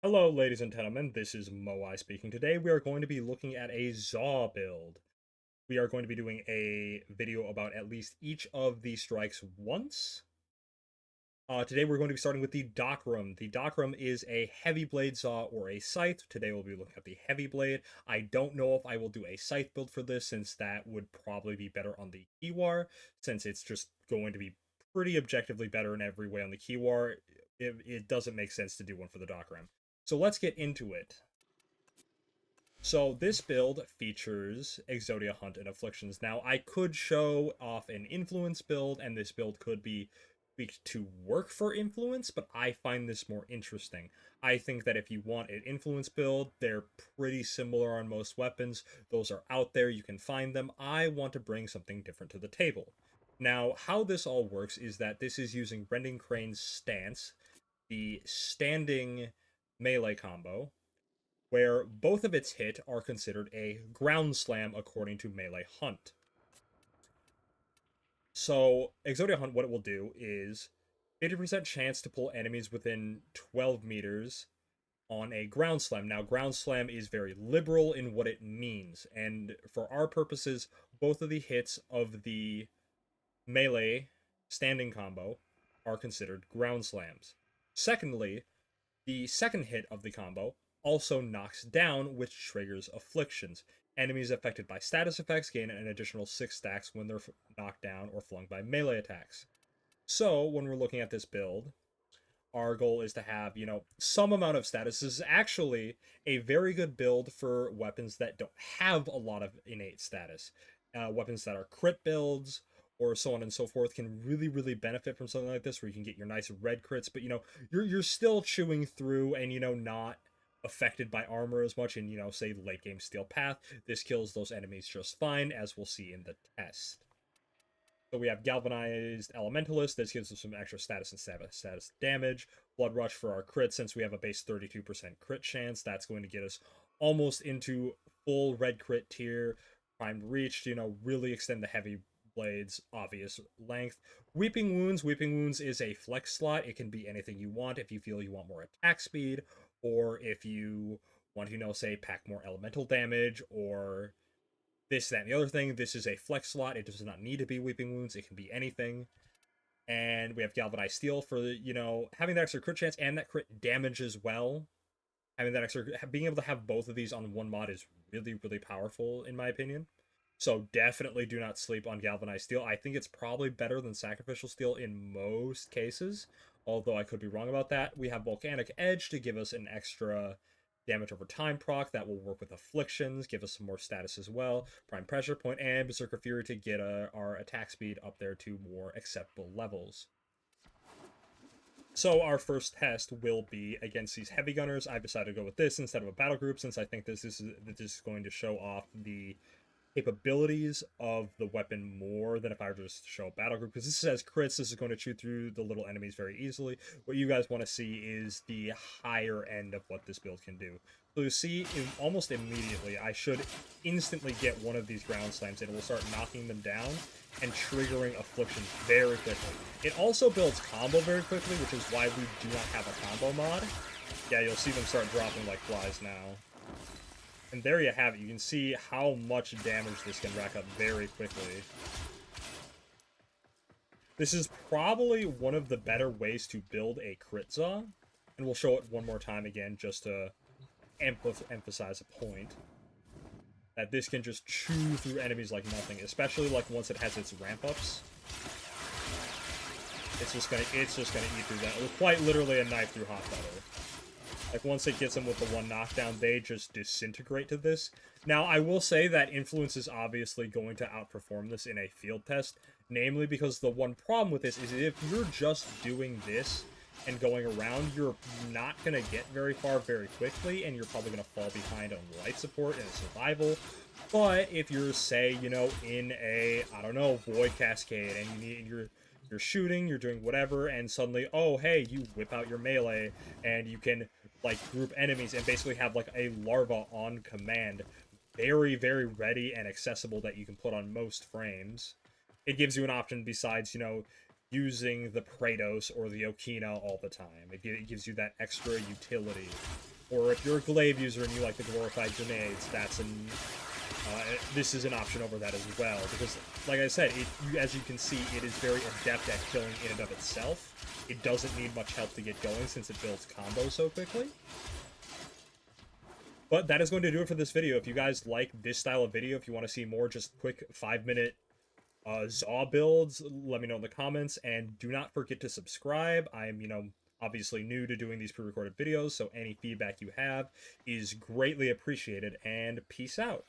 Hello, ladies and gentlemen, this is Moai speaking. Today we are going to be looking at a Zaw build. We are going to be doing a video about at least each of the strikes once. Today we're going to be starting with the Dokrahm. The Dokrahm is a heavy blade saw or a scythe. Today we'll be looking at the heavy blade. I don't know if I will do a scythe build for this, since that would probably be better on the Kiwar, since it's just going to be pretty objectively better in every way on the Kiwar. It doesn't make sense to do one for the Dokrahm. So let's get into it. So this build features Exodia Hunt and Afflictions. Now I could show off an influence build, and this build could be tweaked to work for influence, but I find this more interesting. I think that if you want an influence build, they're pretty similar on most weapons. Those are out there, you can find them. I want to bring something different to the table. Now, how this all works is that this is using Rending Crane's stance, the standing melee combo, where both of its hit are considered a ground slam according to Melee Hunt. So, Exodia Hunt, what it will do is 50% chance to pull enemies within 12 meters on a ground slam. Now, ground slam is very liberal in what it means, and for our purposes, both of the hits of the melee standing combo are considered ground slams. Secondly, the second hit of the combo also knocks down, which triggers afflictions. Enemies affected by status effects gain an additional 6 stacks when they're knocked down or flung by melee attacks. So, when we're looking at this build, our goal is to have, some amount of status. This is actually a very good build for weapons that don't have a lot of innate status. Weapons that are crit builds or so on and so forth can really benefit from something like this, where you can get your nice red crits, but you're still chewing through and not affected by armor as much in, say, late game steel path. This kills those enemies just fine, as we'll see in the test. So we have Galvanized Elementalist. This gives us some extra status and status damage. Blood Rush for our crit, since we have a base 32% crit chance. That's going to get us almost into full red crit tier. Primed Reach to, really extend the heavy blades obvious length. Weeping Wounds. Weeping Wounds is a flex slot. It can be anything you want. If you feel you want more attack speed, or if you want to, say, pack more elemental damage, or this, that, and the other thing. This is a flex slot. It does not need to be Weeping Wounds. It can be anything. And we have Galvanized Steel for, having that extra crit chance and that crit damage as well. Having that extra, being able to have both of these on one mod is really powerful, in my opinion. So definitely do not sleep on Galvanized Steel. I think it's probably better than Sacrificial Steel in most cases, although I could be wrong about that. We have Volcanic Edge to give us an extra damage over time proc that will work with afflictions, give us some more status as well. Prime Pressure Point and Berserker Fury to get our attack speed up there to more acceptable levels. So our first test will be against these heavy gunners. I decided to go with this instead of a battle group, since I think this is going to show off the capabilities of the weapon more than if I were just to show a battle group, because this says crits. This is going to chew through the little enemies very easily. What you guys want to see is the higher end of what this build can do. So you see, almost immediately, I should instantly get one of these ground slams, and it will start knocking them down and triggering afflictions very quickly. It also builds combo very quickly, which is why we do not have a combo mod. Yeah, you'll see them start dropping like flies now. And there you have it. You can see how much damage this can rack up very quickly. This is probably one of the better ways to build a crit Zaw. And we'll show it one more time again, just to emphasize a point. That this can just chew through enemies like nothing, especially like once it has its ramp-ups. It's just gonna eat through that. Quite literally a knife through hot butter. Like, once it gets them with the one knockdown, they just disintegrate to this. Now, I will say that Influence is obviously going to outperform this in a field test, namely because the one problem with this is if you're just doing this and going around, you're not going to get very far very quickly, and you're probably going to fall behind on life support and survival. But if you're, say, in a, I don't know, Void Cascade, and you're shooting, you're doing whatever, and suddenly, oh, hey, you whip out your melee, and you can, like, group enemies and basically have, like, a larva on command, very ready and accessible, that you can put on most frames. It gives you an option besides, using the Kratos or the Okina all the time. It gives you that extra utility. Or if you're a glaive user and you like the glorified grenades, this is an option over that as well. Because, like I said, as you can see, it is very adept at killing in and of itself. It doesn't need much help to get going since it builds combos so quickly. But that is going to do it for this video. If you guys like this style of video, if you want to see more just quick 5-minute Zaw builds, let me know in the comments. And do not forget to subscribe. I'm, obviously new to doing these pre-recorded videos, so any feedback you have is greatly appreciated. And peace out.